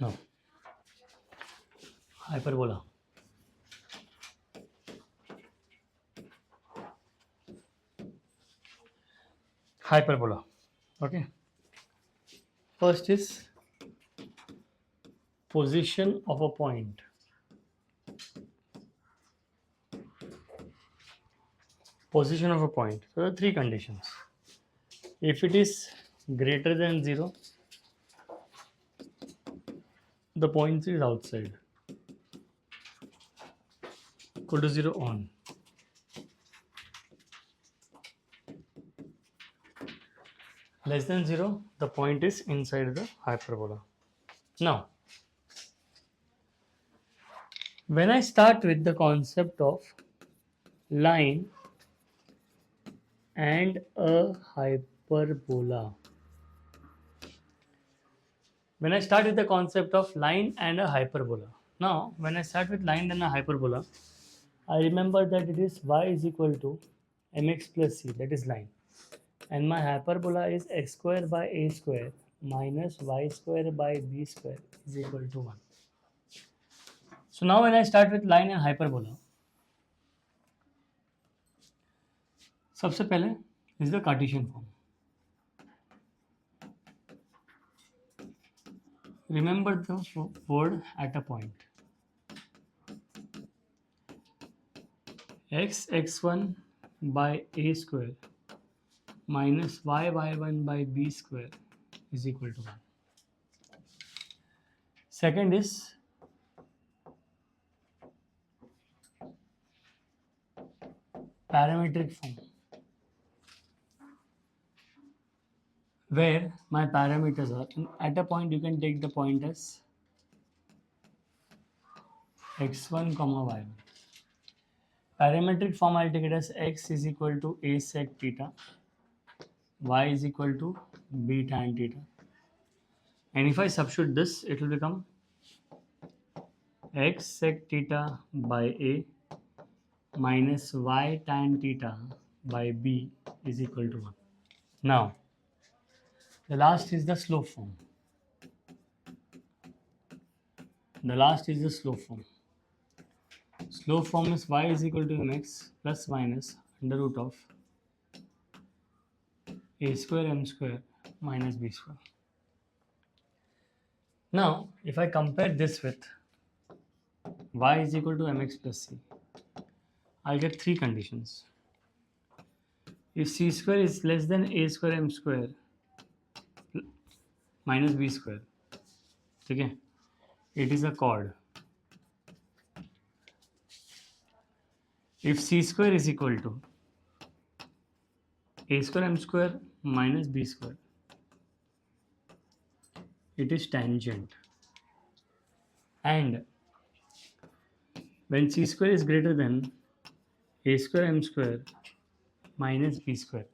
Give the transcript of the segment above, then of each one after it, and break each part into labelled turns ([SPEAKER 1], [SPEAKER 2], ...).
[SPEAKER 1] Now, hyperbola. Hyperbola. Okay. First is position of a point. Position of a point. So there are three conditions. If it is greater than 0, the point is outside. Equal to 0 on. Less than 0, the point is inside the hyperbola. Now, when I start with the concept of line and a hyperbola, when I start with the concept of line and a hyperbola, now when I start with line and a hyperbola, I remember that it is y is equal to mx plus c, that is line, and my hyperbola is x square by a square minus y square by b square is equal to 1. So now when I start with line and hyperbola, सबसे पहले is the Cartesian form. Remember the word at a point. x1 by a square minus y1 by b square is equal to 1. Second is parametric form, where my parameters are, at a point you can take the point as x1 comma y1. Parametric form, I'll take it as x is equal to a sec theta, y is equal to b tan theta, and if I substitute this, it will become x sec theta by a minus y tan theta by b is equal to 1. Now, the last is the slope form. Slope form is y is equal to mx plus minus under root of a square m square minus b square. Now, if I compare this with y is equal to mx plus c, I'll get three conditions. If c square is less than a square m square minus b square, okay, it is a chord. If c square is equal to a square m square minus b square, it is tangent. And when c square is greater than a square m square minus b square,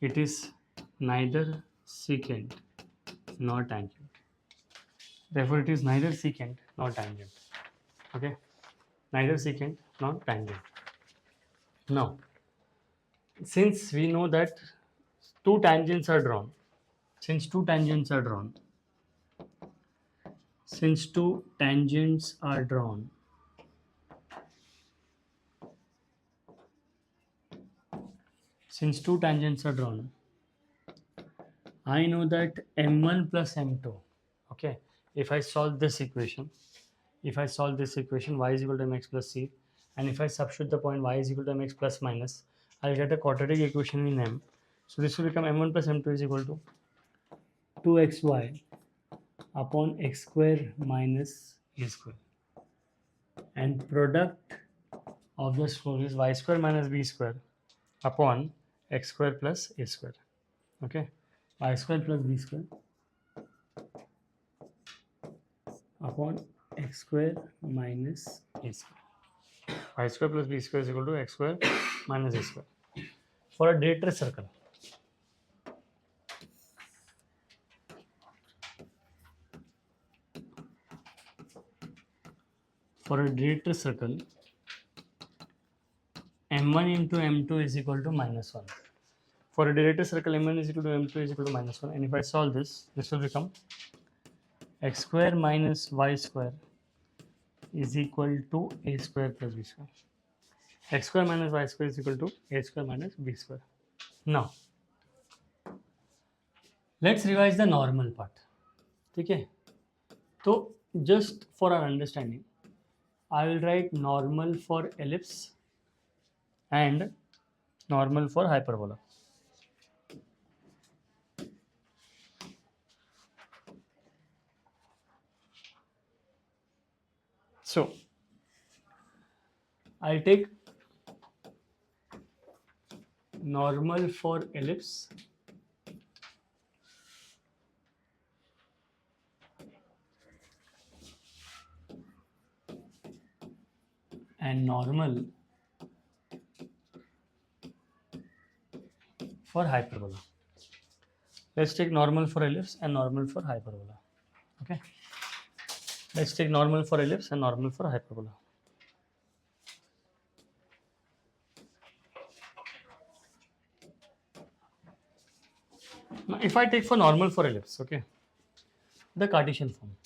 [SPEAKER 1] it is neither secant nor tangent. Therefore, it is neither secant nor tangent. Okay, neither secant nor tangent. Now, since we know that two tangents are drawn, since two tangents are drawn, I know that m1 plus m2. Okay, if I solve this equation, y is equal to mx plus c, and if I substitute the point y is equal to mx plus minus, I'll get a quadratic equation in m. So this will become m1 plus m2 is equal to 2xy upon x square minus a square, and product of the square is y square minus b square upon x square plus a square. Okay, y square plus b square upon x square minus a square. Y square plus b square is equal to x square minus a square. For a directress circle, m1 into m2 is equal to minus 1. For a directress circle, m1 is equal to m2 is equal to minus 1, and if I solve this, this will become x square minus y square is equal to a square plus b square. X square minus y square is equal to a square minus b square. Now let's revise the normal part. Okay, so just for our understanding, I will write normal for ellipse and normal for hyperbola. So I'll take normal for ellipse and normal for hyperbola. Let's take normal for ellipse and normal for hyperbola. Okay. Let's take normal for ellipse and normal for hyperbola. Now, if I take for normal for ellipse, okay, the Cartesian form.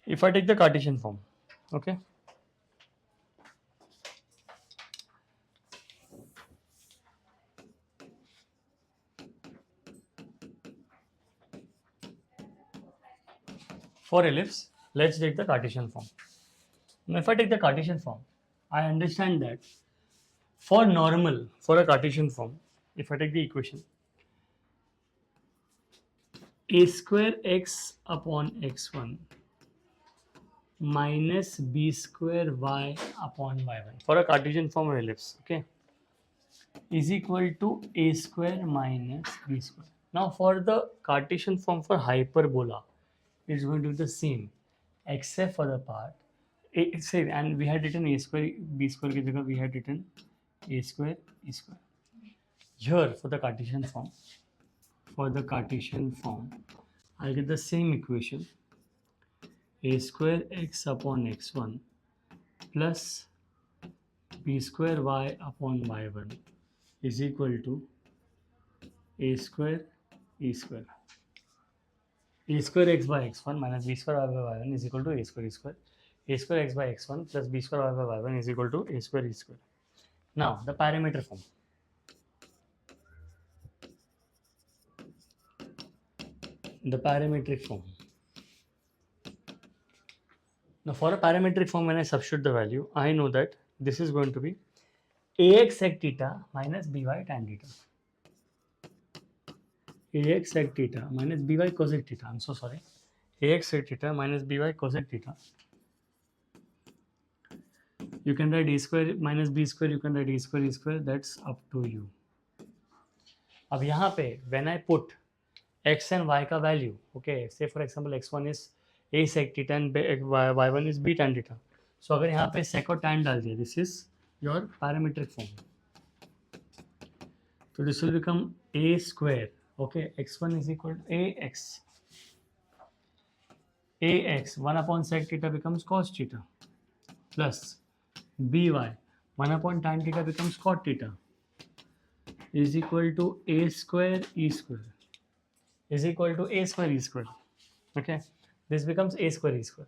[SPEAKER 1] If I take the Cartesian form, okay, for ellipse, let's take the Cartesian form. Now, if I take the Cartesian form, I understand that for normal, for a Cartesian form, if I take the equation a square x upon x1 minus b square y upon y1 for a Cartesian form or ellipse, okay, is equal to a square minus b square. Now, for the Cartesian form for hyperbola, it's going to be the same, except for the part say, and we had written a square b square ki jagah we had written a square e square. Here for the Cartesian form, I get the same equation a square x upon x1 plus b square y upon y1 is equal to a square e square. A square x by x1 minus b square y by y1 is equal to a square e square. A square x by x1 plus b square y by y1 is equal to a square e square. Now the parameter form. The parametric form. Now for a parametric form, when I substitute the value, I know that this is going to be ax sec theta minus by tan theta. Ax sec theta minus by cosec theta. I'm so sorry. Ax sec theta minus by cosec theta. You can write a square minus b square. You can write a square e square. That's up to you. अब यहाँ पे when I put x and y का value, okay, say for example x1 is a sec theta and y1 is b tan theta. So अगर यहाँ पे sec और tan डाल दिया, this is your parametric form. So this will become a square. Okay, x1 is equal to ax. Ax 1 upon sec theta becomes cos theta plus by 1 upon tan theta becomes cot theta is equal to a square e square is equal to a square e square. Okay, this becomes a square e square.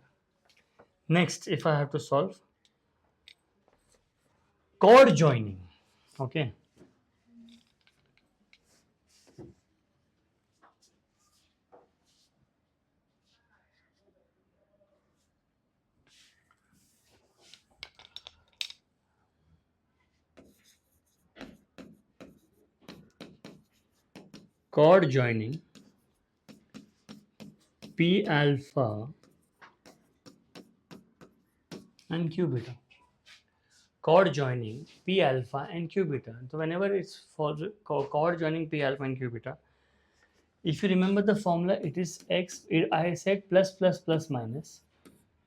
[SPEAKER 1] Next, if I have to solve chord joining, okay, chord joining P alpha and Q beta. Chord joining P alpha and Q beta. So whenever it's for chord joining P alpha and Q beta, if you remember the formula, it is x. I said plus plus plus minus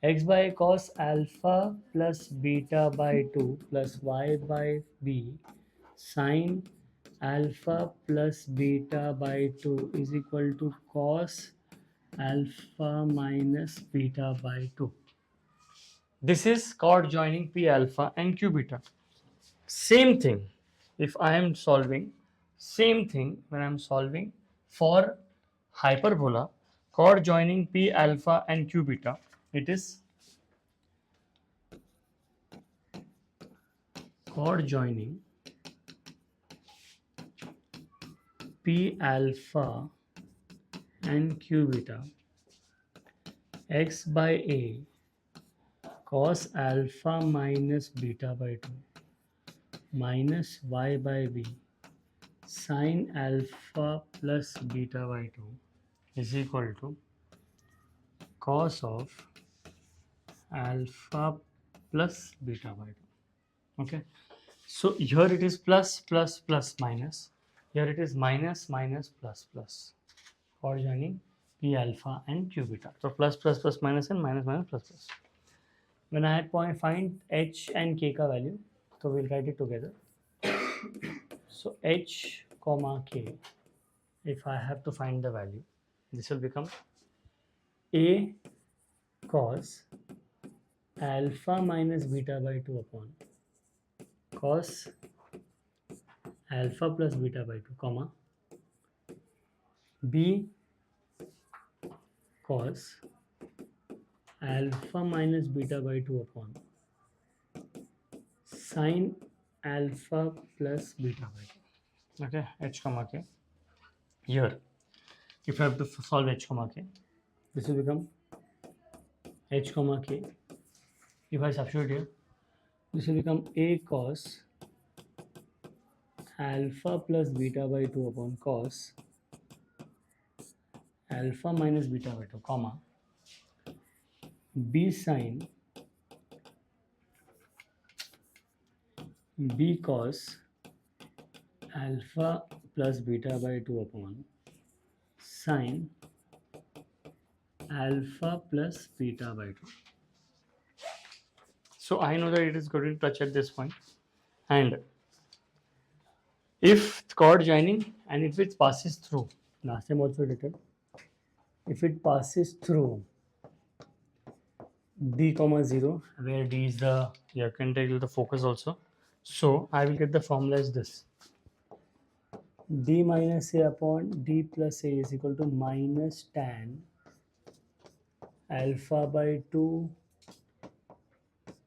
[SPEAKER 1] x by cos alpha plus beta by 2 plus y by b sine alpha plus beta by 2 is equal to cos alpha minus beta by 2. This is chord joining P alpha and Q beta. Same thing if I am solving, same thing when I am solving for hyperbola, chord joining P alpha and Q beta, it is chord joining P alpha and Q beta x by a cos alpha minus beta by 2 minus y by b sin alpha plus beta by 2 is equal to cos of alpha plus beta by 2. Okay, so here it is plus plus plus minus, here it is minus minus plus plus, for joining P alpha and Q beta. So plus plus plus minus and minus minus plus plus. When I had point find h and k ka value, so we'll write it together. So h comma k, if I have to find the value, this will become a cos alpha minus beta by 2 upon cos alpha plus beta by 2, comma b cos alpha minus beta by 2 upon sin alpha plus beta by 2. Okay, h comma k. Here, if I have to solve h comma k, this will become h comma k. If I substitute here, this will become a cos alpha plus beta by 2 upon cos alpha minus beta by 2, comma b sin b cos alpha plus beta by 2 upon sin alpha plus beta by 2. So I know that it is going to touch at this point, and if chord joining and if it passes through, last time also written, if it passes through d comma 0, where d is the, you can take the focus also, so I will get the formula as this: d minus a upon d plus a is equal to minus tan alpha by 2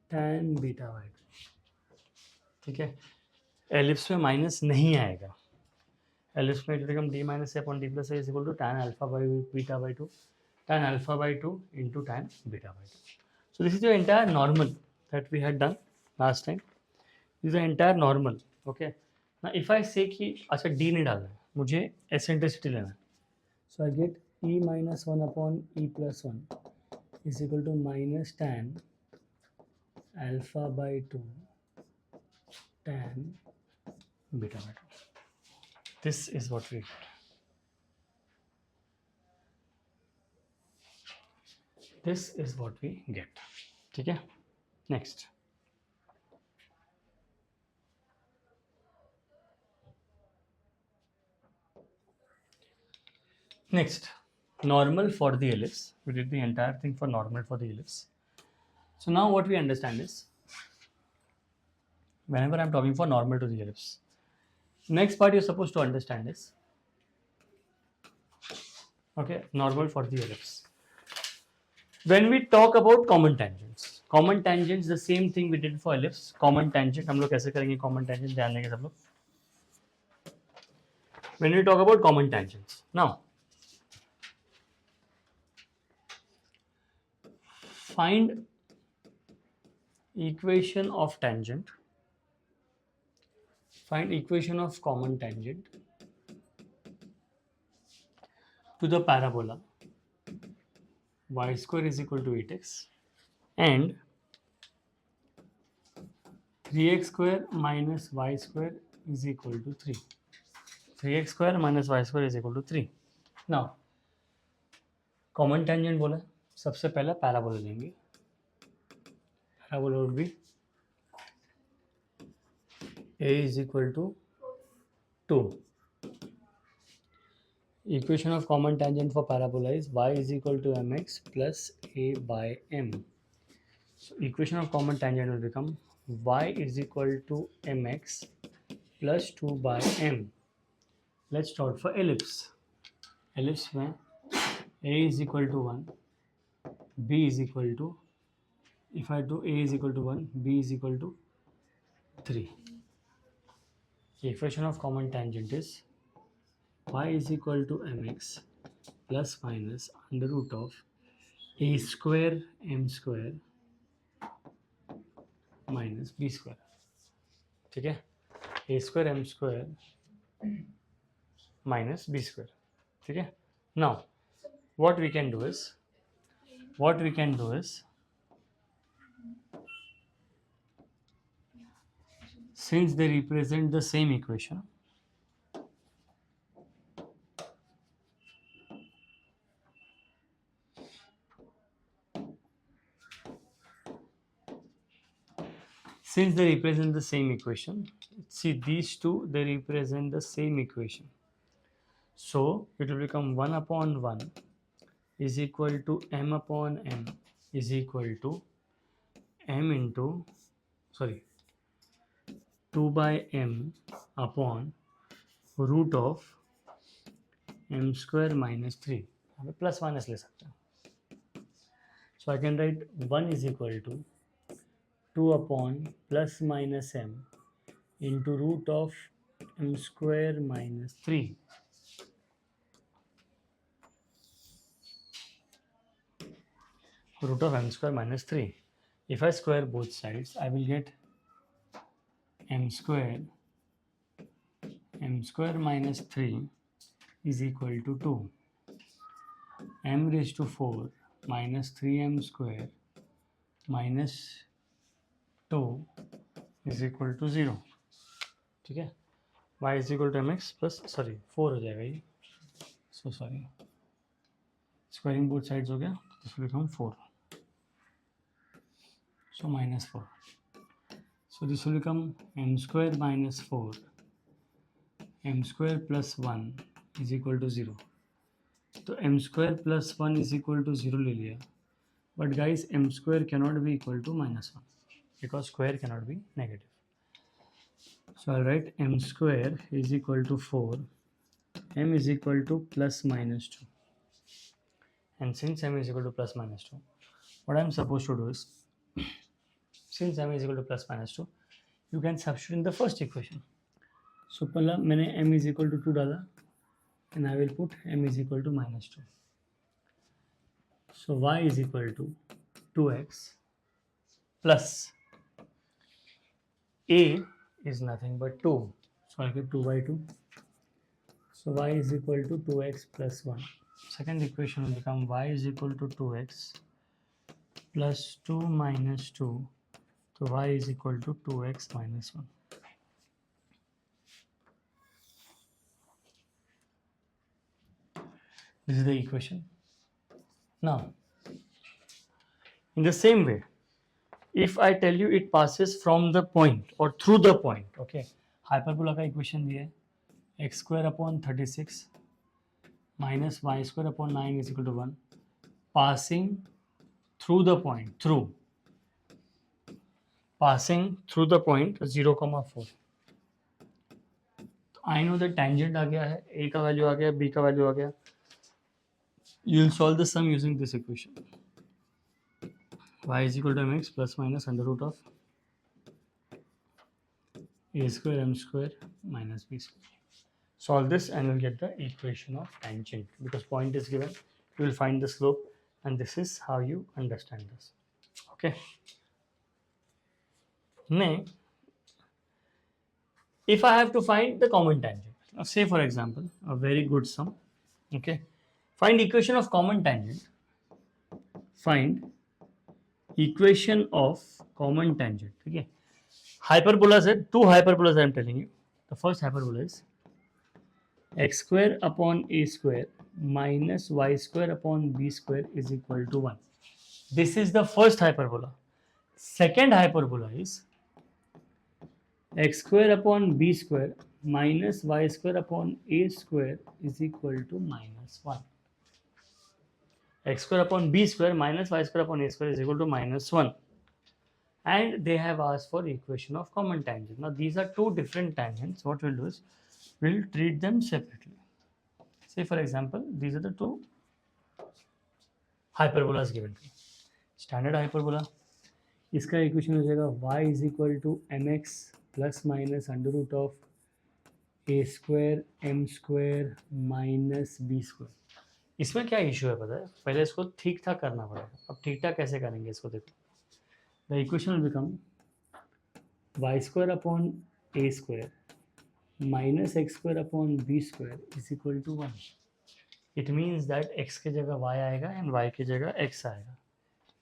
[SPEAKER 1] tan beta by 2. ठीक है, ellipse में minus नहीं आएगा, ellipse में it will become d minus a upon d plus a is equal to tan alpha by beta by 2, tan alpha by 2 into tan beta by 2. So this is the entire normal that we had done last time. This is the entire normal. Okay, now if I say कि अच्छा d नहीं डालना है, मुझे eccentricity लेना है, so I get e minus 1 upon e plus 1 is equal to minus tan alpha by 2 tan beta by 2. This is what we get. This is what we get. ठीक है, next. Next, normal for the ellipse. We did the entire thing for normal for the ellipse. So now what we understand is, whenever I'm talking for normal to the ellipse, next part you're supposed to understand is, okay, normal for the ellipse. When we talk about common tangents, the same thing we did for ellipse. Common tangent हम लोग कैसे करेंगे? Common tangent ध्यान देंगे सब लोग. When we talk about common tangents, now find equation of tangent, find equation of common tangent to the parabola y square is equal to 8x and 3x square minus y square is equal to 3. 3x square minus y square is equal to 3. Now common tangent बोला, सबसे पहला parabola लेंगे. Parabola would be a is equal to 2, Equation of common tangent for parabola is y is equal to mx plus a by m. So equation of common tangent will become y is equal to mx plus 2 by m. Let's start for ellipse. Ellipse में a is equal to 1, b is equal to, if I do a is equal to 1, b is equal to 3. The equation of common tangent is y is equal to mx plus minus under root of a square m square minus B square. ठीक है, A square M square minus B square. ठीक है. Now what we can do is since they represent the same equation, see these two, they represent the same equation, so it will become 1 upon 1 is equal to m upon m is equal to m into 2 by m upon root of m square minus 3. हमें plus minus ले सकते हैं. So I can write 1 is equal to 2 upon plus minus m into root of m square minus 3. Root of m square minus 3. If I square both sides, I will get m square minus 3 is equal to 2. m raised to 4 minus 3m square minus 2 is equal to 0. ठीक है. y is equal to mx plus 4 हो जाएगा ये. So sorry, squaring both sides हो गया, this will become 4. So minus 4. So this will become m square minus 4 m square plus 1 is equal to 0. तो m square plus 1 is equal to 0 ले लिया. But guys, m square cannot be equal to minus 1 because square cannot be negative. So I'll write m square is equal to 4, m is equal to plus minus 2. And since m is equal to plus minus 2, what I'm supposed to do is, since m is equal to plus minus 2, you can substitute in the first equation. So पहला मैंने m is equal to 2 डाला, and I will put m is equal to minus 2. So y is equal to 2x plus a is nothing but 2. So I'll get 2 by 2. So y is equal to 2x plus 1. Second equation will become y is equal to 2x plus 2 minus 2. So y is equal to 2x minus 1. This is the equation. Now, in the same way, if I tell you it passes from the point or through the point, okay, hyperbola का equation दिया है, x square upon 36 minus y square upon 9 is equal to 1, passing through the point, passing through the point 0,4. I know the tangent आ गया है, a का value आ गया, b का value आ गया. You will solve the sum using this equation. Y is equal to mx plus minus under root of a square m square minus b square. Solve this and you'll get the equation of tangent. Because point is given, you will find the slope, and this is how you understand this. Okay. Now, if I have to find the common tangent, now say for example, a very good sum. Okay. Find equation of common tangent. Find equation of common tangent. Okay. Hyperbolas, two hyperbolas I am telling you. The first hyperbola is x square upon a square minus y square upon b square is equal to 1. This is the first hyperbola. Second hyperbola is x square upon b square minus y square upon a square is equal to minus 1. X square upon b square minus y square upon a square is equal to minus 1. And they have asked for equation of common tangent. Now these are two different tangents. What we'll do is we'll treat them separately. Say for example, these are the two hyperbolas given to me. Standard hyperbola, इसका equation हो जाएगा y is equal to mx plus minus under root of a square m square minus b square. इसमें क्या issue है पता है, पहले इसको ठीक ठाक करना पड़ेगा. अब ठीक ठाक कैसे करेंगे इसको देखो. The equation will become y square upon a square minus x square upon b square is equal to 1. It means that x की जगह y आएगा and y की जगह x आएगा.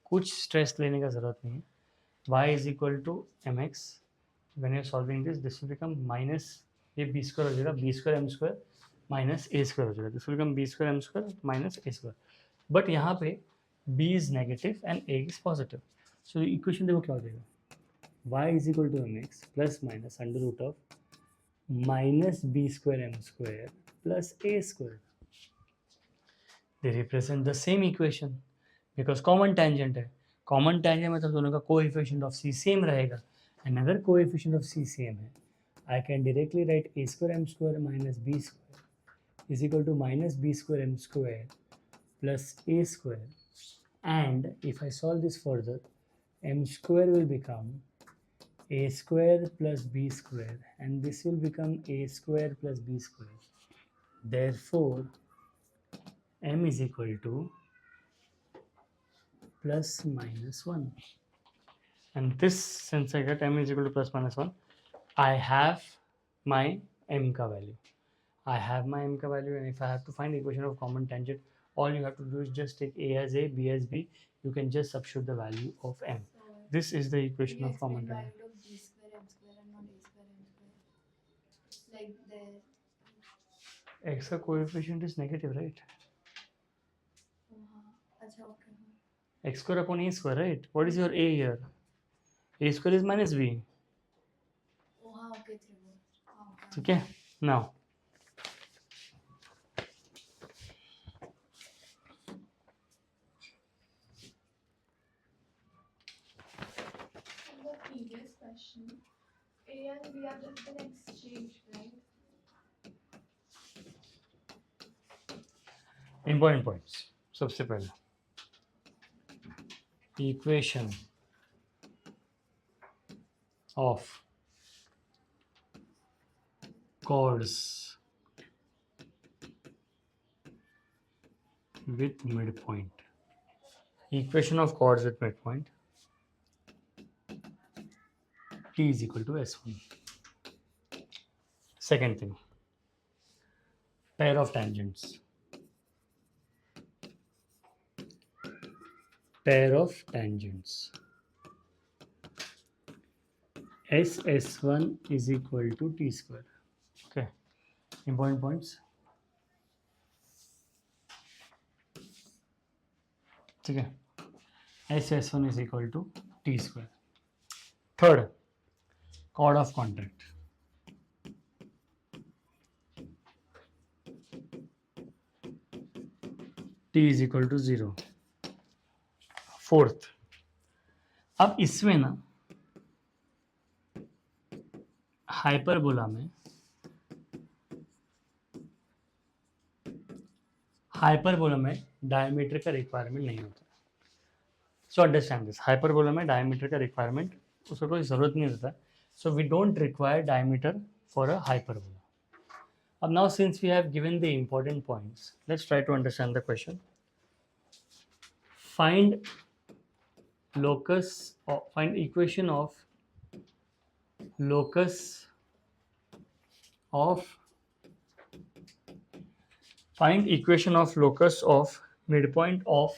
[SPEAKER 1] कुछ स्ट्रेस लेने का ज़रूरत नहीं है. y is equal to mx. When you're solving this, this will become minus ये b square हो जाएगा, b square m square minus a square हो जाएगा. This will become b square m square minus a square. But यहाँ पे b is negative and a is positive. So the equation देखो क्या हो जाएगा. y is equal to mx plus minus under root of minus b square m square plus a square. They represent the same equation because common tangent है. Common tangent मतलब दोनों का coefficient of c same रहेगा. And अगर coefficient of c same है, I can directly write a square m square minus b square is equal to minus b square m square plus a square. And if I solve this further, m square will become a square plus b square, and this will become a square plus b square. Therefore, m is equal to plus minus 1. And this, since I get m is equal to plus minus 1, I have my m ka value. I have my m ka value, and if I have to find equation of common tangent, all you have to do is just take a as a, b as b. You can just substitute the value of m. This is the equation of common tangent.
[SPEAKER 2] B square m square and not a square m square. Like there.
[SPEAKER 1] X का coefficient is negative, right?
[SPEAKER 2] अच्छा, okay.
[SPEAKER 1] X square upon a square, right? What is your a here? A square is minus b.
[SPEAKER 2] Oh, हाँ, okay,
[SPEAKER 1] ठीक है. Now
[SPEAKER 2] in the previous question, A and B are just been exchanged, right?
[SPEAKER 1] important points. सबसे पहले equation of chords with midpoint. Equation of chords with midpoint. T is equal to S1. Second thing, pair of tangents. Pair of tangents. S1 is equal to T square. Okay, important points. ठीक है, S1 is equal to T square. Third, chord of contact. T is equal to 0. Fourth, अब इसमें ना hyperbola में diameter का requirement नहीं होता. So understand this. Hyperbola में डायमीटर का रिक्वायरमेंट उसको कोई ज़रूरत नहीं होता. So we don't require diameter for a hyperbola. अब now since we have given the important points, let's try to understand the question. Find locus or find equation of locus of midpoint of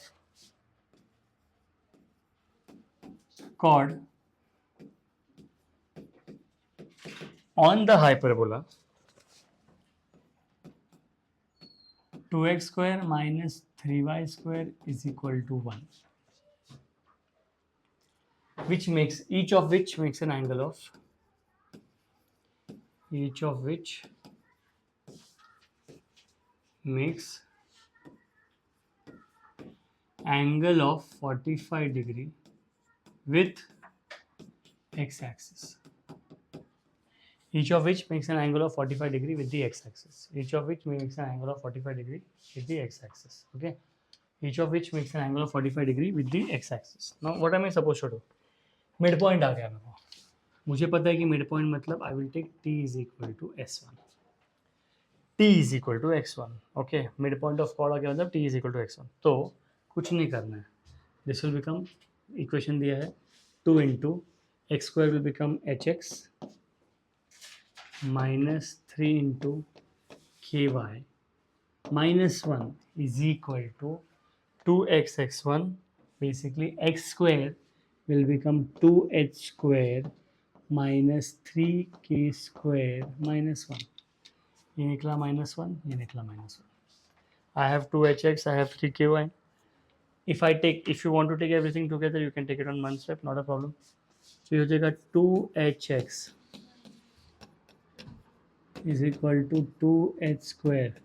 [SPEAKER 1] chord on the hyperbola 2x square minus 3y square is equal to 1, which makes each of which makes an angle of each of which makes angle of 45 degree with x-axis. Each of which makes an angle of 45 degree with the x-axis. Each of which makes an angle of 45 degree with the x-axis. Okay. Each of which makes an angle of 45 degree with the x-axis. Now what am I supposed to do? Midpoint आ गया मेरे को. मुझे पता है कि midpoint मतलब I will take t is equal to s1. t is equal to x1. Okay. Midpoint of chord आ गया मतलब t is equal to x1. तो कुछ नहीं करना है. This will become equation दिया है 2 into x square will become hx minus 3 into ky minus 1 is equal to 2x x1. Basically x square will become 2h square minus 3k square minus 1. ये निकला -1, ये निकला -1. I have 2hx, I have 3ky. If you want to take everything together, you can take it on one step, not a problem. So you take a 2hx is equal to 2h square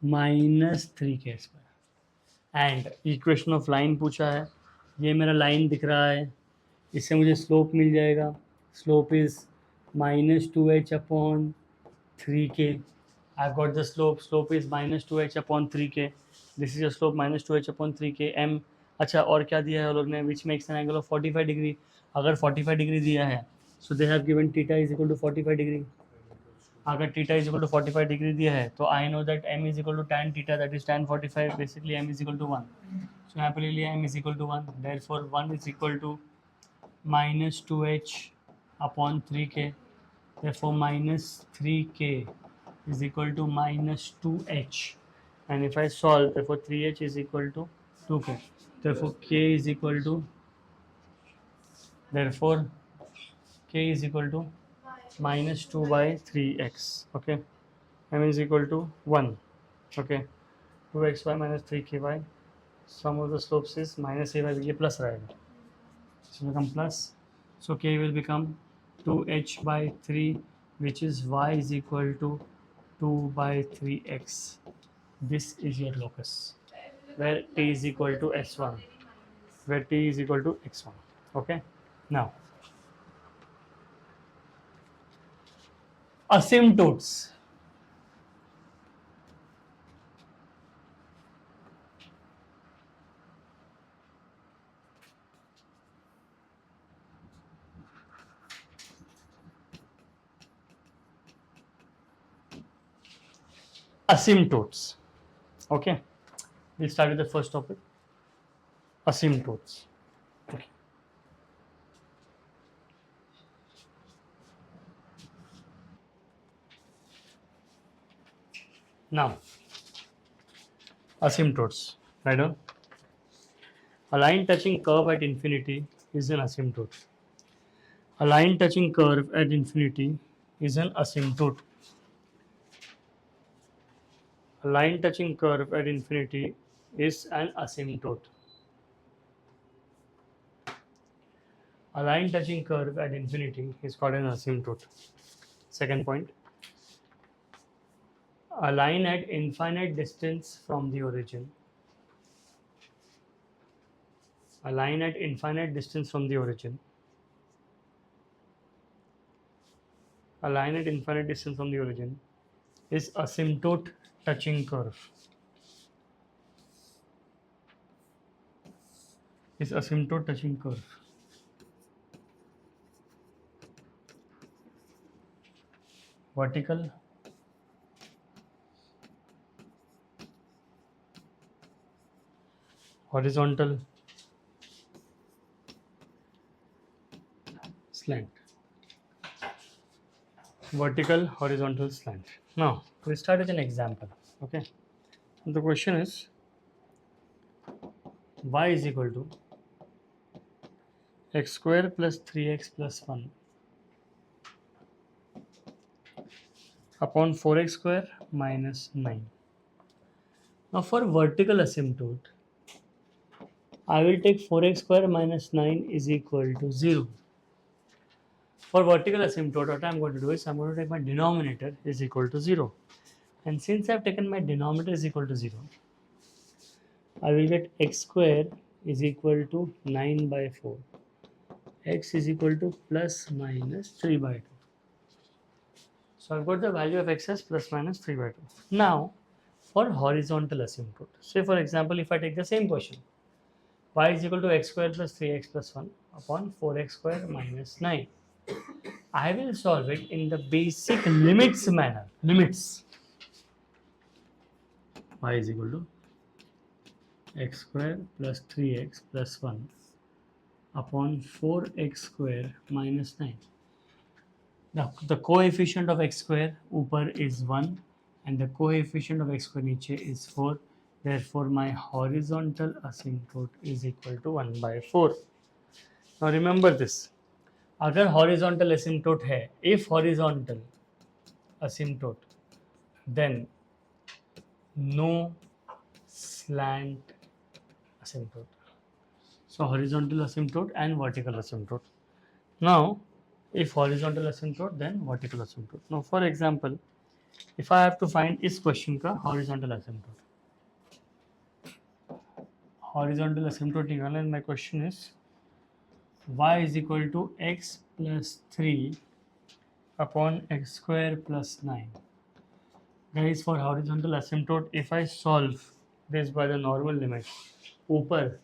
[SPEAKER 1] minus 3k square. And equation of line पूछा है. ये मेरा line दिख रहा है. इससे मुझे slope मिल जाएगा. Slope is minus 2h upon 3k. I've got the slope. Slope is minus 2h upon 3k. This is your slope minus 2h upon 3k. M. अच्छा और क्या दिया है वो लोग ने? Which makes an angle of 45 degree. अगर 45 degree दिया है, so they have given theta is equal to 45 degree. अगर theta is equal to 45 degree दिया है, तो I know that m is equal to tan theta, that is tan 45. Basically m is equal to 1. So यहाँ पे ले लिया m is equal to 1. Therefore 1 is equal to minus 2h upon 3k. Therefore minus 3k is equal to minus 2h, and if I solve, therefore 3h is equal to 2k. Therefore k is equal to minus 2 by 3x. Okay, m is equal to 1. Okay, 2xy minus 3ky. Sum of the slopes is minus a by b. ये plus रहेगा, so will become plus. So k will become 2h by 3, which is y is equal to 2 by 3x. This is your locus where t is equal to s1, where t is equal to x1. Okay, now asymptotes. Asymptotes. Okay, we'll start with the first topic, asymptotes. Okay. Now asymptotes. Right on. A line touching curve at infinity is an asymptote. A line touching curve at infinity is an asymptote. A line touching curve at infinity is an asymptote. A line touching curve at infinity is called an asymptote. Second point. A line at infinite distance from the origin. A line at infinite distance from the origin. A line at infinite distance from the origin is asymptote touching curve. Is asymptote touching curve. Vertical, horizontal, slant. Vertical, horizontal, slant. Now we'll start with an example. Okay, the question is y is equal to x square plus 3x plus 1 upon 4x square minus 9. Now for vertical asymptote, I will take 4x square minus 9 is equal to 0. For vertical asymptote, what I'm going to do is I'm going to take my denominator is equal to 0. And since I've taken my denominator is equal to 0, I will get x square is equal to 9 by 4. X is equal to plus minus 3 by 2. So I've got the value of x as plus minus 3 by 2. Now, for horizontal asymptote, say for example, if I take the same question, y is equal to x square plus 3x plus 1 upon 4x square minus 9. I will solve it in the basic limits manner. Limits. Y is equal to x square plus 3x plus 1 upon 4x square minus 9. Now, the coefficient of x square upper is 1 and the coefficient of x square niche is 4. Therefore, my horizontal asymptote is equal to 1 by 4. Now, remember this. अगर horizontal asymptote है, if horizontal asymptote, then no slant asymptote. So horizontal asymptote and vertical asymptote. Now, if horizontal asymptote, then vertical asymptote. Now, for example, if I have to find इस question का horizontal asymptote, निकालना, and my question is y is equal to x plus 3 upon x square plus 9. Guys, for horizontal asymptote, if I solve this by the normal limit, ऊपर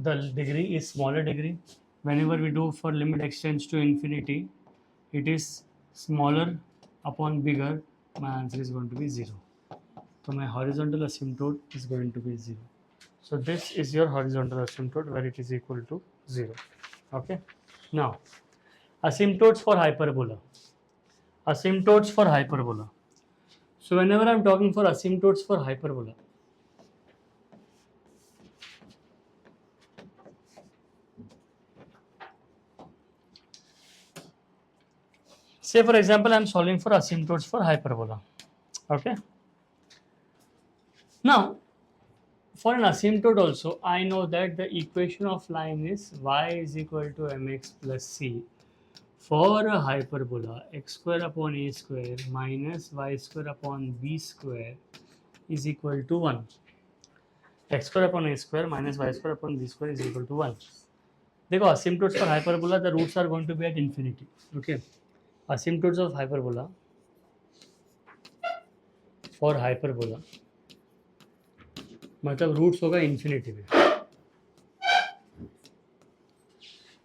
[SPEAKER 1] the degree is smaller degree. Whenever we do for limit extends to infinity, it is smaller upon bigger. My answer is going to be 0. So my horizontal asymptote is going to be 0. So this is your horizontal asymptote where it is equal to 0. Okay. Now, asymptotes for hyperbola. Asymptotes for hyperbola. So whenever I'm talking for asymptotes for hyperbola, say for example, I'm solving for asymptotes for hyperbola. Okay. Now, for an asymptote also, I know that the equation of line is y is equal to mx plus c. For a hyperbola, x square upon a square minus y square upon b square is equal to 1. X square upon a square minus y square upon b square is equal to 1. देखो, asymptotes for hyperbola, the roots are going to be at infinity. Okay. Asymptotes of hyperbola for hyperbola मतलब roots होगा infinity में.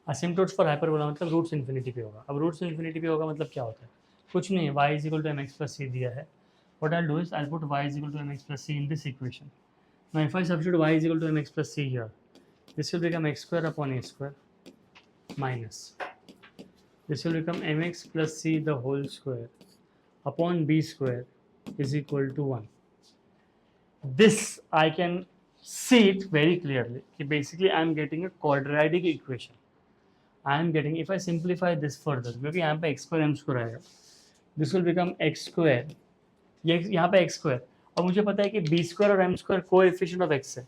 [SPEAKER 1] असिम्प्टोट्स for hyperbola मतलब roots infinity पे होगा. अब roots infinity पे होगा मतलब क्या होता है? कुछ नहीं है. y is equal to mx plus c दिया है. What I will do is I will put y is equal to mx plus c in this equation. Now if I substitute y is equal to mx plus c here, this will become x square upon a square minus this will become mx plus c the whole square upon b square is equal to 1. This I can see it very clearly. Basically, I am getting a quadratic equation. I am getting, if I simplify this further, क्योंकि यहाँ पे x square m square आएगा, this will become x square. ये यहाँ पे x square, और मुझे पता है कि b square और m square coefficient of x है,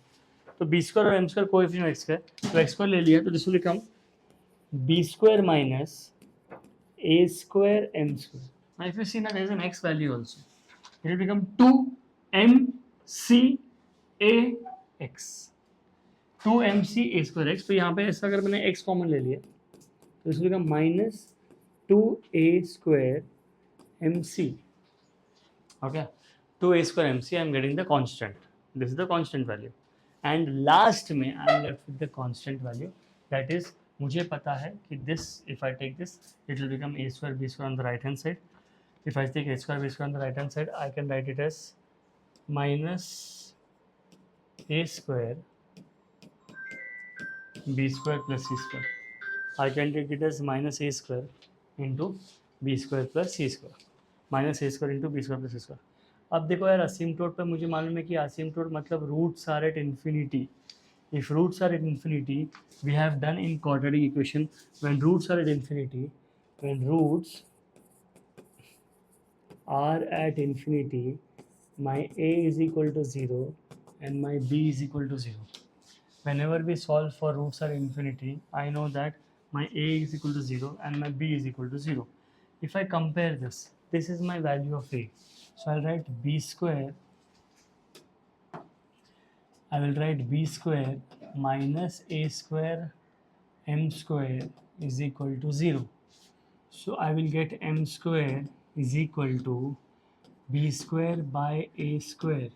[SPEAKER 1] तो b square और m square coefficient of x है, तो x square ले लिया, तो this will become b square minus a square m square. Now if you see that there is an x value also, it will become 2mc a x. 2mc a square x. तो यहाँ पे ऐसा अगर मैंने x common ले लिया तो इसको become minus 2a square mc. Okay, 2a square mc. I am getting the constant. This is the constant value. And last में I am left with the constant value. That is, मुझे पता है कि this, if I take this, it will become a square b square on the right hand side. If I take a square b square on the right hand side, I can write it as minus a square b square plus c square. I can take it as minus a square into b square plus c square. Minus a square into b square plus c square. अब देखो यार, असिम्प्टोट पे मुझे मालूम है कि asymptote मतलब roots are at infinity. If roots are at infinity, we have done in quadratic equation, when roots are at infinity, when roots are at infinity, my a is equal to 0 and my b is equal to 0. Whenever we solve for roots are infinity, I know that my a is equal to 0 and my b is equal to 0. If I compare this is my value of a. So I'll write b square, I will write b square minus a square m square is equal to 0. So I will get m square is equal to b square by a square.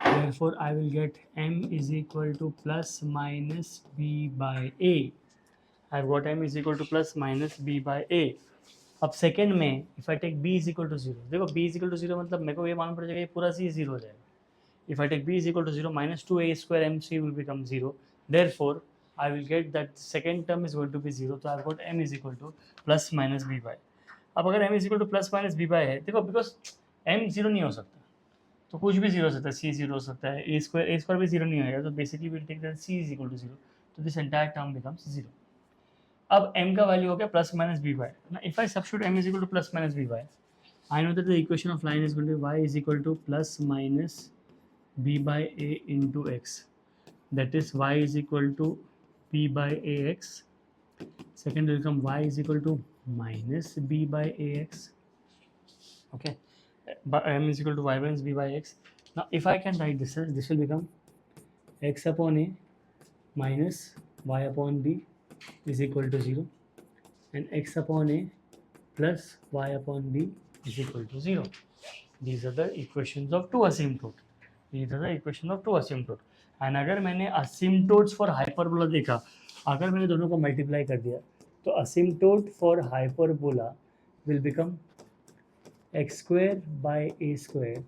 [SPEAKER 1] Therefore, I will get m is equal to plus minus b by a. I've got m is equal to plus minus b by a. अब second में if I take b is equal to zero, देखो b is equal to zero मतलब मेरे को ये मालूम पड़ जाएगा ये पूरा c जीरो हो जाएगा. If I take b is equal to 0, minus 2a square mc will become 0. Therefore, I will get that second term is going to be 0. So I've got m is equal to plus minus b by. अब अगर m is equal to plus minus b by है, देखो because m 0 नहीं हो सकता, तो कुछ भी 0 हो सकता है, c 0 हो सकता है, a square भी 0 नहीं होगा, तो basically we'll take that c is equal to 0. So this entire term becomes 0. अब m का वैल्यू हो गया plus minus b by. Now if I substitute m is equal to plus minus b by, I know that the equation of line is going to be y is equal to plus minus b by a into x, that is y is equal to b by ax. Second will come y is equal to minus b by ax. Okay, but m is equal to y minus b by x. Now if I can write this will become x upon a minus y upon b is equal to 0, and x upon a plus y upon b is equal to 0. These are the equations of two asymptote. These are the equation of two asymptote. And अगर मैंने asymptotes for hyperbola देखा, अगर मैंने दोनों को multiply कर दिया, तो asymptote for hyperbola will become x square by a square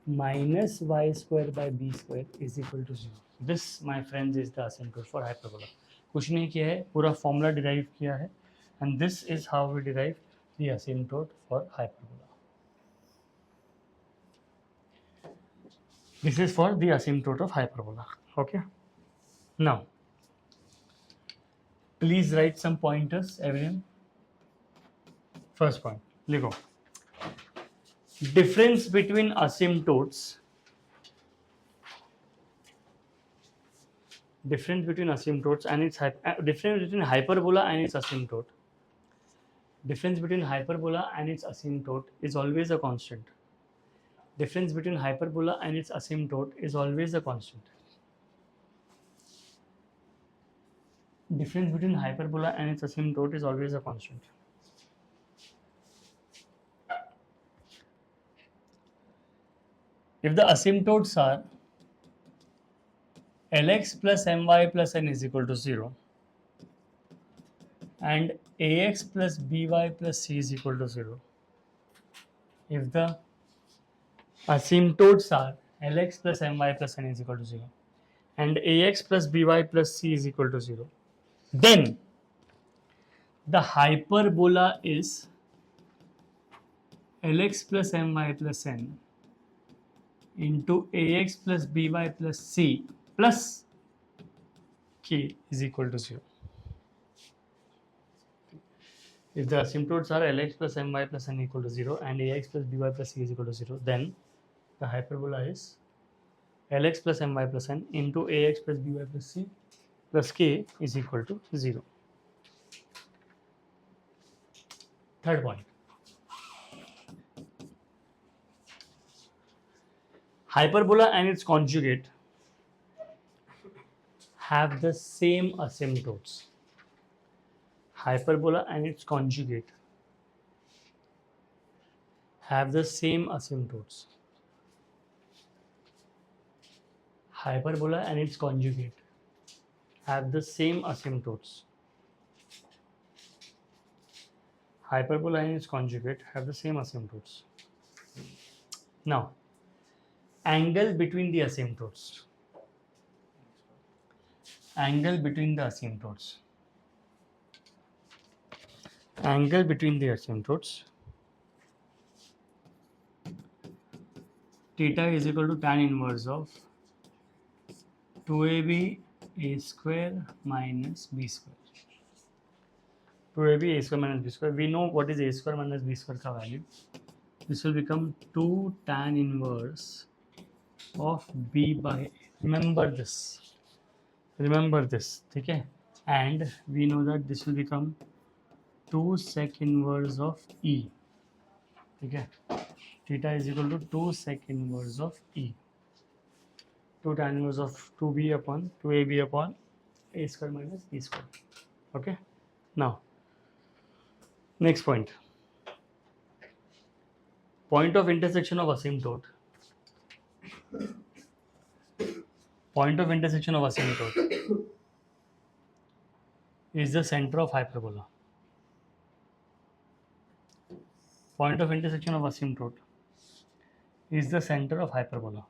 [SPEAKER 1] minus y square by b square is equal to 0. This, my friends, is the asymptote for hyperbola. कुछ नहीं किया है, पूरा formula derive किया है, and this is how we derive the asymptote for hyperbola. This is for the asymptote of hyperbola. Okay. Now, please write some pointers, everyone. First point, लिखो. Difference between asymptotes. Difference between asymptotes and its difference between hyperbola and its asymptote. Difference between hyperbola and its asymptote is always a constant. Difference between hyperbola and its asymptote is always a constant. Difference between hyperbola and its asymptote is always a constant. If the asymptotes are Lx plus my plus n is equal to 0 and ax plus by plus c is equal to 0, if the asymptotes are Lx plus my plus n is equal to 0 and ax plus by plus c is equal to 0, then the hyperbola is Lx plus my plus n into ax plus by plus c plus k is equal to 0. If the asymptotes are Lx plus my plus n equal to 0 and ax plus by plus c is equal to 0, then the hyperbola is Lx plus my plus n into ax plus by plus c plus k is equal to 0. Third point. Hyperbola and its conjugate have the same asymptotes. Hyperbola and its conjugate have the same asymptotes. Hyperbola and its conjugate have the same asymptotes. Hyperbola and its conjugate have the same asymptotes. Now, angle between the asymptotes. Angle between the asymptotes. Angle between the asymptotes. Theta is equal to tan inverse of 2ab a square minus b square. 2ab a square minus b square. We know what is a square minus b square का value. This will become 2 tan inverse of b by a. Remember this. ठीक है. and we know that this will become 2 sec inverse of E. Okay, theta is equal to 2 sec inverse of E, 2 tan inverse of 2b upon 2ab upon a square minus e square. Okay, now next point, point of intersection of asymptote, point of intersection of asymptote is the center of hyperbola. Point of intersection of asymptote is the center of hyperbola.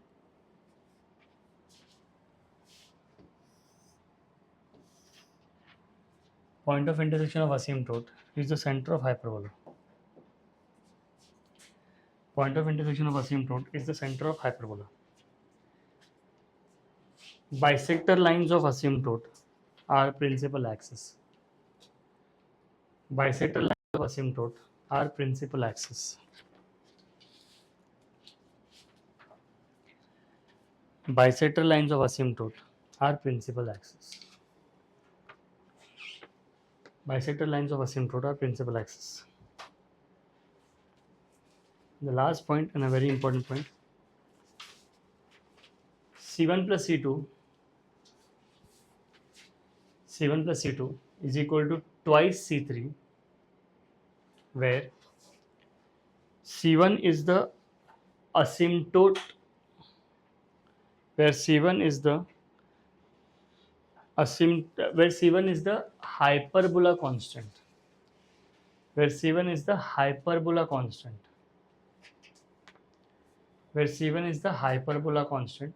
[SPEAKER 1] Point of intersection of asymptote is the center of hyperbola. Point of intersection of asymptote is the center of hyperbola. Bisector lines of asymptote are principal axis. Bisector lines of asymptote are principal axis. Bisector lines of asymptote are principal axis. Bisector lines of asymptote are principal axis. The last point, and a very important point, C1 plus C2 is equal to twice C3, where C1 is the asymptote, where C1 is the where C1 is the hyperbola constant, where C1 is the hyperbola constant, where C1 is the hyperbola constant,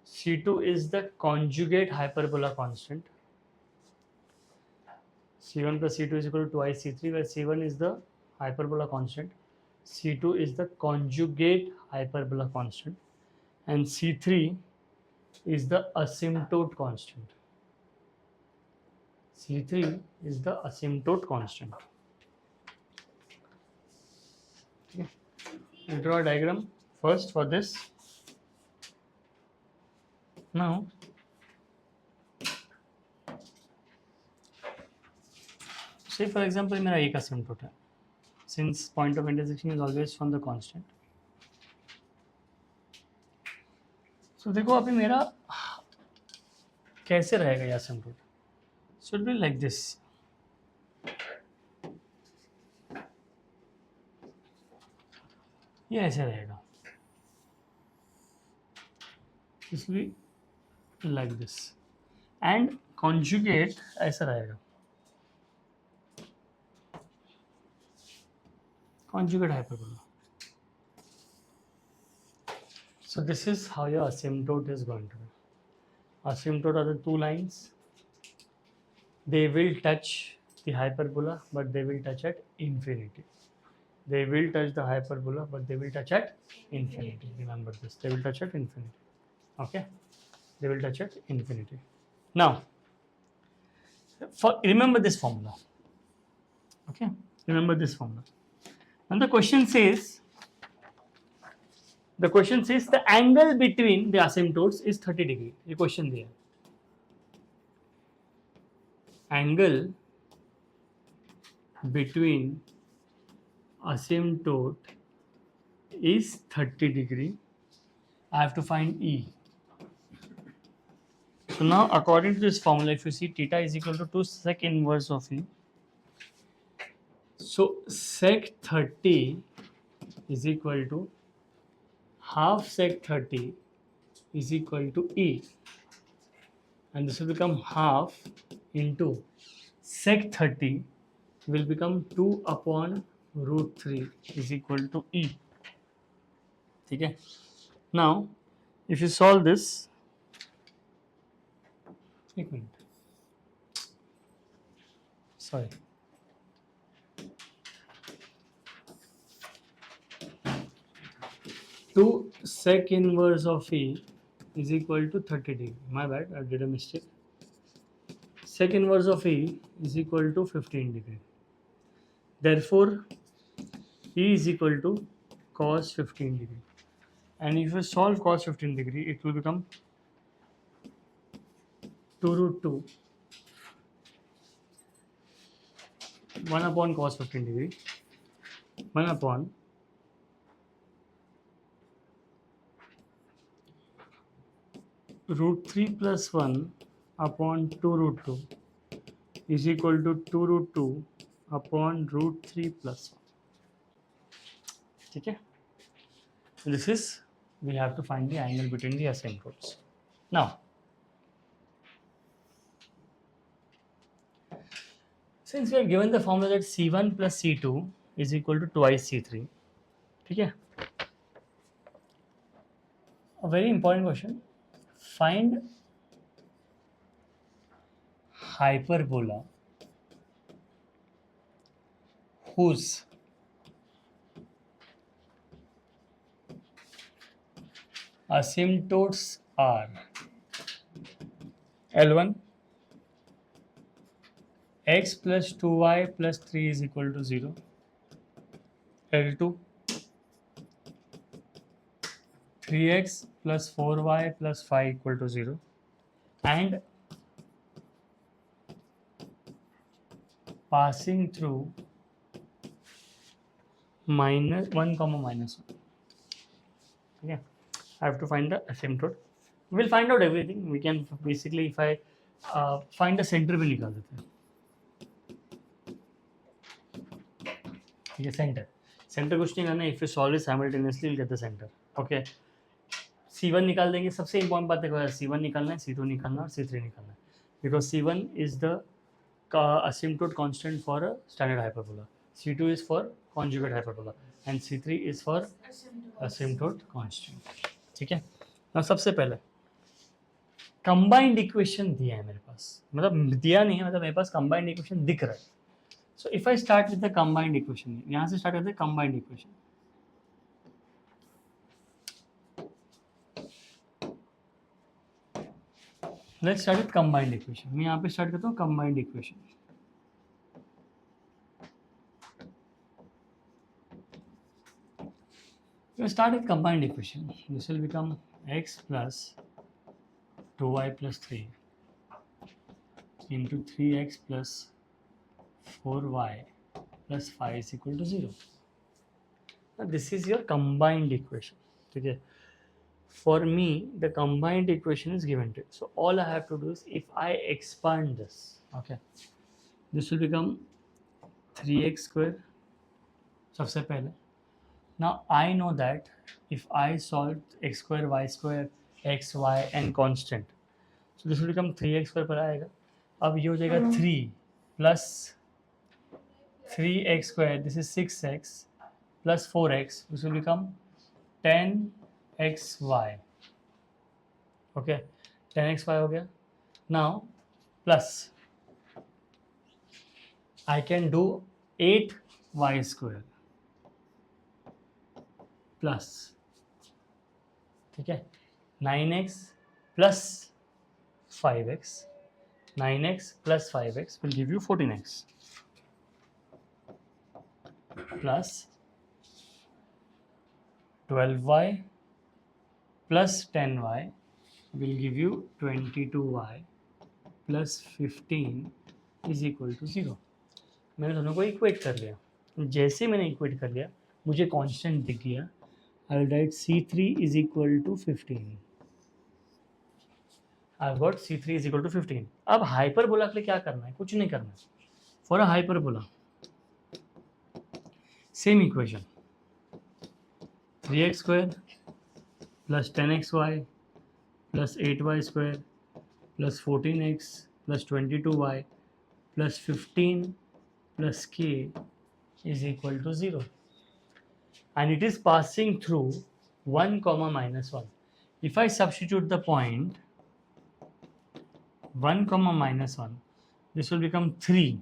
[SPEAKER 1] C2 is the conjugate hyperbola constant. C1 plus C2 is equal to twice C3, where C1 is the hyperbola constant, C2 is the conjugate hyperbola constant, and C3 is the asymptote constant. C3 is the asymptote constant. Okay. We'll draw a diagram first for this. Now, say for example मेरा एक asymptote है, since point of intersection is always from the constant. So देखो अभी मेरा कैसे रहेगा ये asymptote? So it will be like this. ये ऐसे रहेगा. This will be like this. And conjugate ऐसा रहेगा. Conjugate hyperbola. So this is how your asymptote is going to be. Asymptote are the two lines. They will touch the hyperbola, but they will touch at infinity. They will touch the hyperbola, but they will touch at infinity. Remember this. They will touch at infinity. Okay? They will touch at infinity. Now, remember this formula. Okay? Remember this formula. And the question says the angle between the asymptotes is 30 degree. ये question दिया. Angle between asymptote is 30 degree. I have to find E. So now according to this formula, if you see theta is equal to 2 sec inverse of E. So sec 30 is equal to half sec 30 is equal to E. And this will become half into sec 30 will become 2 upon root 3 is equal to E. Okay. Now, if you solve this, sorry. Two sec inverse of E is equal to 30 degree. My bad, I did a mistake. Sec inverse of E is equal to 15 degree. Therefore, E is equal to cos 15 degree. And if you solve cos 15 degree, it will become 2 root 2 1 upon cos 15 degree, 1 upon root 3 plus 1 upon 2 root 2 is equal to 2 root 2 upon root 3 plus 1. ठीक है? This is, we have to find the angle between the asymptotes. Now, since we are given the formula that C1 plus C2 is equal to twice C3, ठीक है? A very important question. Find hyperbola whose asymptotes are L1 x plus 2y plus 3 is equal to 0, L2 3x plus 4y plus 5 equal to 0, and passing through minus 1 comma minus 1. Okay, I have to find the asymptote. We'll find out everything. We can basically, if I find the center भी निकाल देते हैं. ये center कुछ नहीं करना. If you solve it simultaneously, you'll get the center. Okay. C1 निकाल देंगे. सबसे important बात है C1 निकालना है, C2 निकालना है और C3 निकालना है. Because C1 is the asymptote constant for a standard hyperbola. C2 is for conjugate hyperbola and C3 is for asymptote constant. ठीक है. Now सबसे पहले कंबाइंड इक्वेशन दिया है मेरे पास, मतलब दिया नहीं है, मतलब मेरे पास कंबाइंड इक्वेशन दिख रहा है. So if I start with the combined equation, यहाँ से स्टार्ट करते हैं combined equation. Let's start with combined equation. मैं यहाँ पे स्टार्ट करता हूँ combined equation. Start with combined equation. This will become x plus 2y plus 3 into 3x plus 4y plus 5 is equal to 0. Now this is your combined equation. Okay. For me, the combined equation is given to it. So all I have to do is, if I expand this, okay, this will become 3x square. सबसे पहले. Now I know that if I solve x square, y square, x, y and constant, so this will become 3x square पर आएगा. अब ये हो जाएगा 3 plus 3x square, this is 6x plus 4x, this will become 10xy. Okay, 10xy हो गया. Now plus I can do 8y square plus, ठीक है, 9x plus 5x. 9x plus 5x will give you 14x plus 12y plus 10y will give you 22y plus 15 is equal to 0. मैंने दोनों को equate कर लिया. जैसे मैंने equate कर लिया, मुझे कांस्टेंट दिख गया. I will write C3 is equal to 15. I've got C3 is equal to 15. अब हाइपरबोला के लिए क्या करना है? कुछ नहीं करना है. For a hyperbola, same equation, 3x square plus 10xy plus 8y square plus 14x plus 22y plus 15 plus k is equal to 0. And it is passing through 1 comma minus 1. If I substitute the point 1 comma minus 1, this will become 3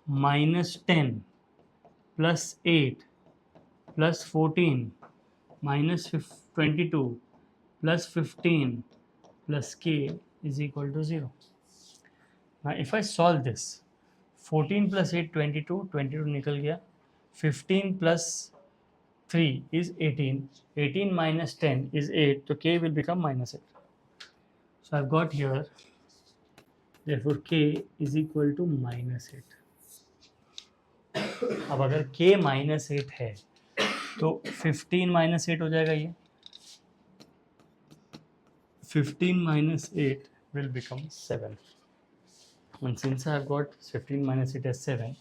[SPEAKER 1] minus 10 plus 8 plus 14 minus 22 plus 15 plus k is equal to 0. Now if I solve this, 14 plus 8 22, 22 निकल गया. 15 plus 3 is 18. 18 minus 10 is 8. So k will become minus 8. So I've got here, therefore k is equal to minus 8. अब अगर k -8 है तो 15 -8 हो जाएगा ये. 15 -8 will become 7. And since I have got 15 -8 as 7,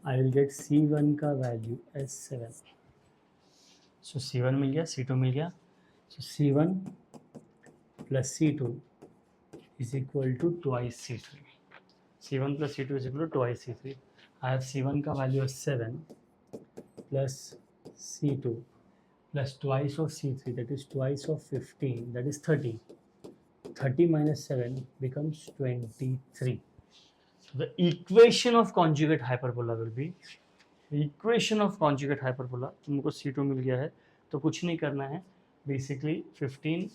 [SPEAKER 1] I will get C1 का value as 7. So C1 मिल गया, C2 मिल गया. So C1 plus C2 is equal to twice C3. C1 plus C2 is equal to twice C3. I have C1 का value as 7 plus C2 plus twice of C3, that is twice of 15, that is 30. 30 minus 7 becomes 23. So the equation of conjugate hyperbola will be, equation of conjugate hyperbola, तुमको C2 मिल गया है तो कुछ नहीं करना है, basically 15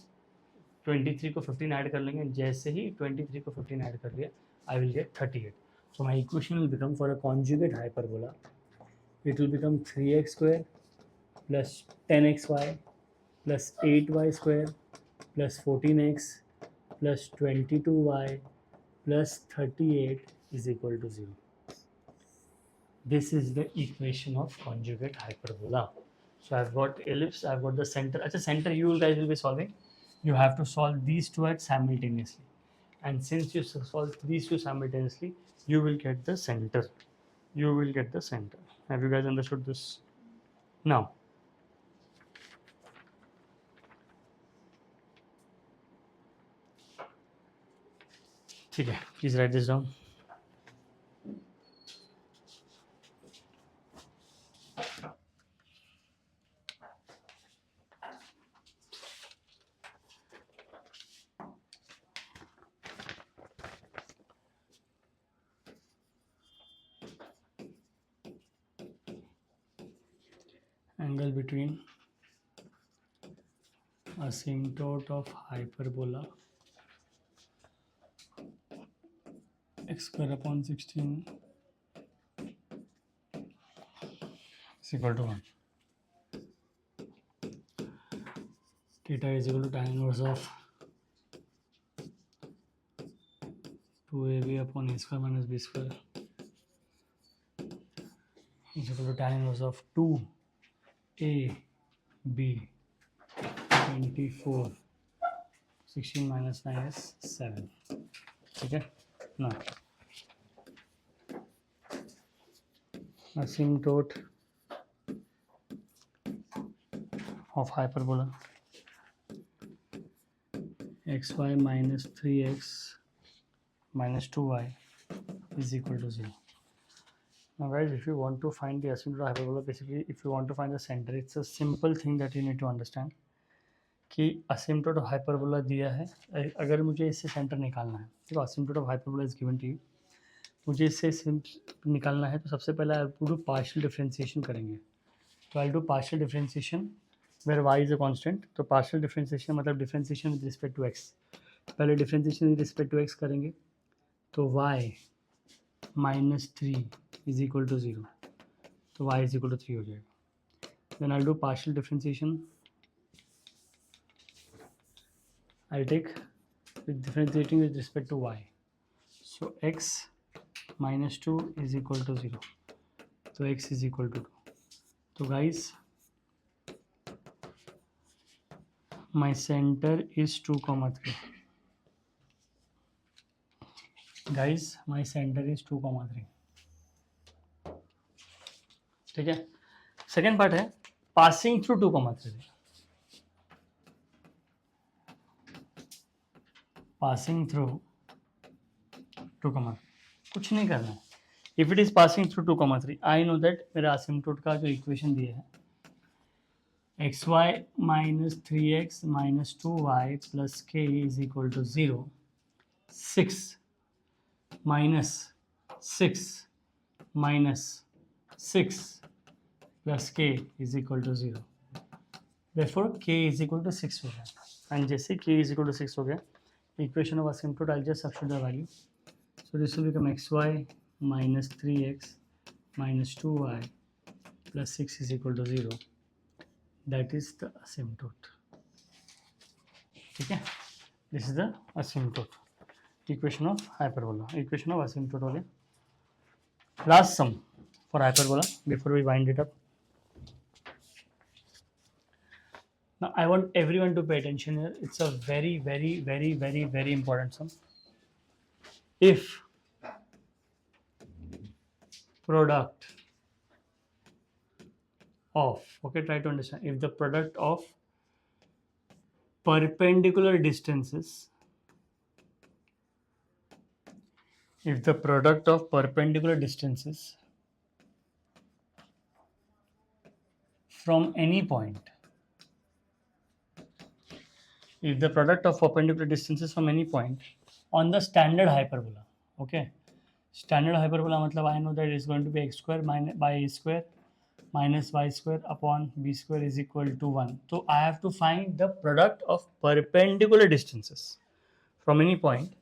[SPEAKER 1] 23 को 15 ऐड कर लेंगे, जैसे ही 23 को 15 ऐड कर लिया I will get 38. So my equation will become, for a conjugate hyperbola, it will become 3x square plus 10xy plus 8y square plus 14x plus 22y plus 38 is equal to 0. This is the equation of conjugate hyperbola. So I've got ellipse, I've got the center. Achha, center you guys will be solving. You have to solve these two at simultaneously. And since you solve these two simultaneously, you will get the center. You will get the center. Have you guys understood this? Now, ठीक है, please write this down. Angle between asymptote of hyperbola x square upon 16 is equal to 1. Theta is equal to tan inverse of 2ab upon a square minus b square is equal to tan inverse of 2ab 24 16 minus 9 is 7. Okay, now asymptote of hyperbola xy minus 3x minus 2y is equal to 0. Now guys, if you want to find the asymptote of hyperbola, basically if you want to find the center, it's a simple thing that you need to understand कि asymptote of hyperbola दिया है, अगर मुझे इससे centre निकालना है, देखो asymptote of hyperbola is given to you, मुझे इससे निकालना है तो सबसे पहले I'll do partial differentiation करेंगे. तो I'll do partial differentiation where y is a constant. तो partial differentiation मतलब differentiation with respect to x. पहले differentiation with respect to x करेंगे तो y minus 3 is equal to 0. तो y is equal to 3 हो जाएगा. Then I'll do partial differentiation. I'll take with differentiating with respect to y. So x minus 2 is equal to 0. So x is equal to 2. So guys, my center is 2, 3. Guys, my center is 2, 3. ठीक है. Second part है passing through 2, 3. Passing through 2, कुछ नहीं करना है. If it is passing through 2, 3, I know that मेरा असिम्प्टोट का जो इक्वेशन दिया है xy minus 3x minus 2y plus k is equal to 0. 6 minus 6 minus 6 plus k is equal to 0. Therefore k is equal to 6 हो गया. And जैसे k is equal to 6 हो गया, equation of asymptote, I'll just substitute the value. So this will become xy minus 3x minus 2y plus 6 is equal to 0. That is the asymptote. ठीक है, this is the asymptote. Equation of hyperbola, equation of asymptote हो गया. Last sum, for hyperbola before we wind it up. Now I want everyone to pay attention here. It's a very, very, very, very, very important sum. If product of, okay, try to understand, if the product of perpendicular distances, if the product of perpendicular distances from any point, if the product of perpendicular distances from any point on the standard hyperbola, okay, standard hyperbola matlab I know that it's going to be x square minus by a square minus y square upon b square is equal to 1. So I have to find the product of perpendicular distances from any point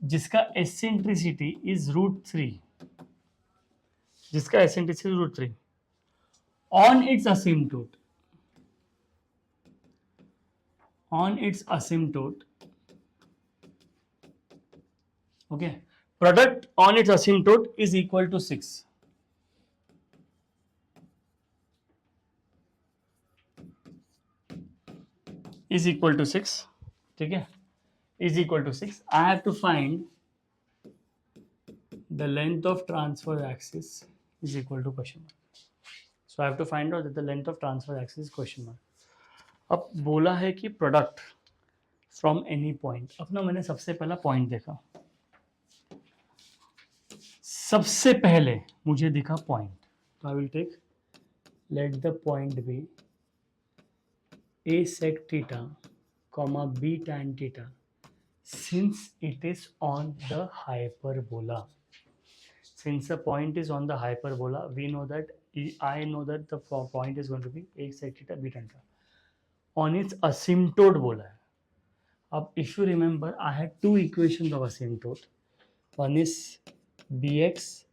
[SPEAKER 1] जिसका eccentricity is √3, जिसका eccentricity is √3 on its asymptote, on its asymptote, okay, product on its asymptote is equal to 6. Is equal to 6, ठीक है, is equal to 6. I have to find the length of transverse axis is equal to question mark. So I have to find out that the length of transverse axis is question mark. अब बोला है कि product from any point. अब ना मैंने सबसे पहला point देखा, सबसे पहले मुझे दिखा पॉइंट, तो I will take let the point be a sec theta comma b tan theta since it is on the hyperbola. Since the point is on the hyperbola, we know that I know that the point is going to be a sec theta b tan theta on its asymptote बोला है. अब if you remember, I had two equations of asymptote. One is bx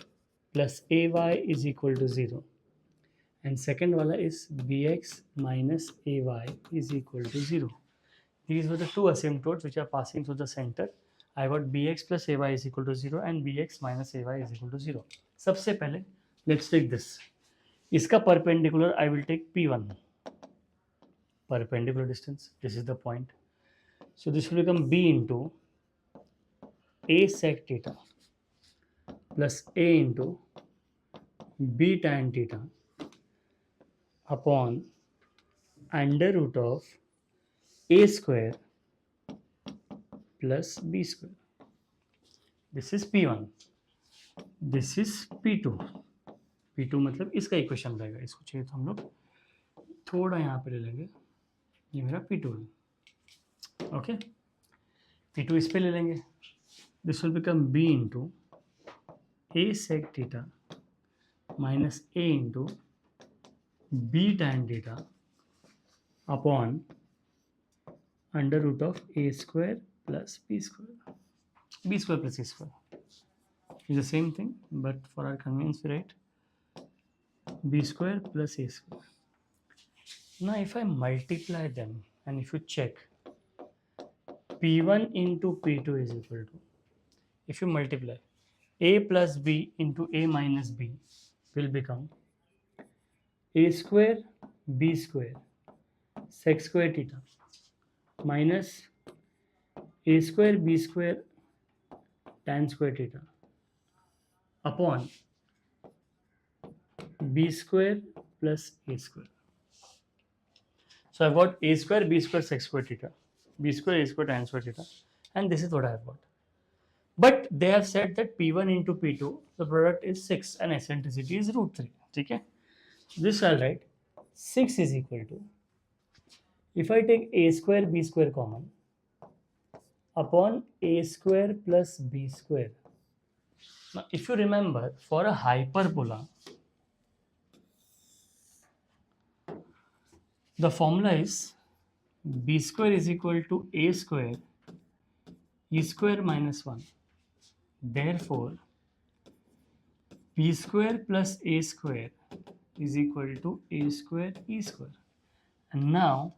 [SPEAKER 1] plus ay is equal to 0. And second wala is bx minus ay is equal to 0. These were the two asymptotes which are passing through the center. I got bx plus ay is equal to 0 and bx minus ay is equal to 0. सबसे पहले let's take this. इसका perpendicular I will take p1. Perpendicular distance. This is the point. So this will become b into a sec theta plus a into b tan theta upon under root of a square plus b square. This is p1. This is p2. p2 मतलब इसका equation रहेगा. इसको चाहिए तो हम लोग थोड़ा यहाँ पे ले लेंगे. ये मेरा p2 है. ओके, p2 इस पे ले लेंगे. This will become b into a sec theta minus a into b tan theta upon under root of a square plus b square. B square plus a square is the same thing, but for our convenience we write b square plus a square. Now if I multiply them and if you check, p1 into p2 is equal to, if you multiply a plus b into a minus b will become a square b square sec square theta minus a square b square tan square theta upon b square plus a square. So I've got a square b square sec square theta, b square a square tan square theta, and this is what I have got. But they have said that p1 into p2, the product is 6 and eccentricity is √3. Okay? This I'll write 6 is equal to, if I take a square b square common upon a square plus b square. Now if you remember, for a hyperbola, the formula is b square is equal to a square e square minus 1. Therefore, b square plus a square is equal to a square e square. And now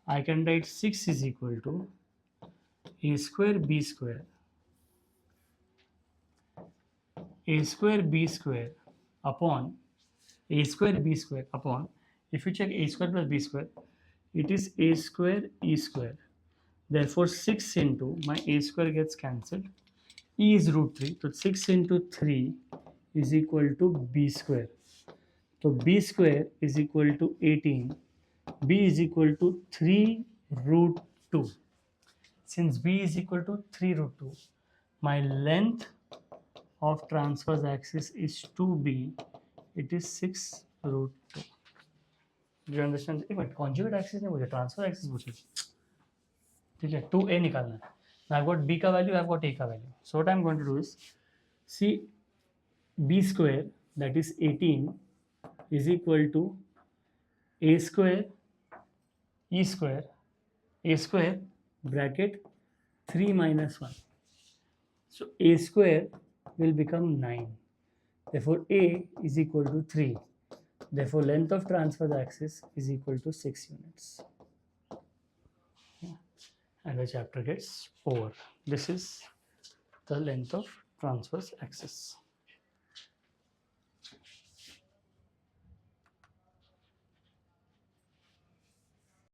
[SPEAKER 1] I can write 6 is equal to a square b square a square b square upon a square b square upon, if you check a square plus b square, it is a square e square. Therefore 6 into my a square gets cancelled. E is root 3. So 6 into 3 is equal to b square. So b square is equal to 18. B is equal to 3 root 2. Since b is equal to 3 root 2, my length of transverse axis is 2b. It is 6 root 2. Do you understand? एक minute conjugate axis नहीं मुझे transverse axis पूछे. ठीक है 2a निकालना है. Now I've got b का value, I've got a का value. So what I'm going to do is, see, b square, that is 18, is equal to a square e square, a square bracket 3 minus 1. So a square will become 9. Therefore a is equal to 3. Therefore length of transverse axis is equal to 6 units. Yeah. And the chapter gets over. This is the length of transverse axis.